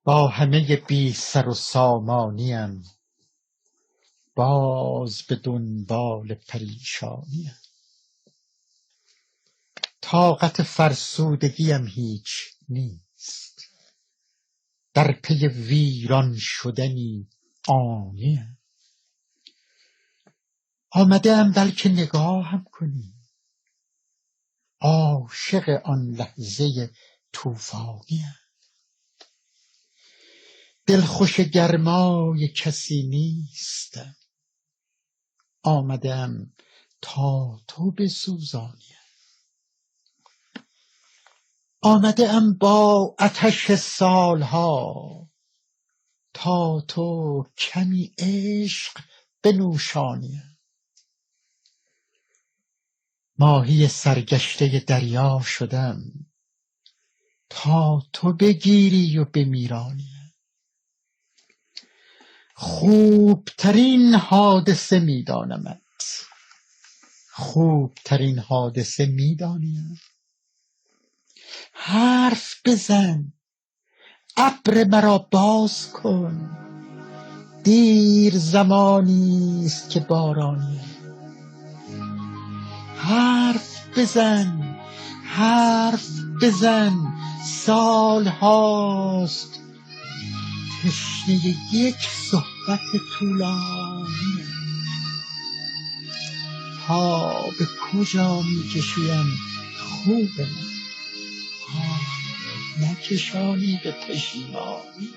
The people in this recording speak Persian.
با همه بی سر و سامانیم باز به دنبال پریشانیم. طاقت فرسودگیم هیچ نیست، در پی ویران شدنی آنیم. آمده ام بلکه نگاهم کنی، عاشق آن لحظه طوفانیم. دلخوش گرمای کسی نیستم، آمده ام تا تو بسوزانی. آمده ام با آتش سالها تا تو کمی عشق بنوشانی. ماهی سرگشته دریا شدم تا تو بگیری و بمیرانی. خوبترین حادثه میدانمت، خوبترین حادثه میدانیم. حرف بزن، ابر مرا باز کن، دیر زمانی است که بارانی. حرف بزن، حرف بزن، سال هاست تشنه یک صحبت طولانی. تا به کجا میکشیم خوب من، نکشانی به پشیمانی.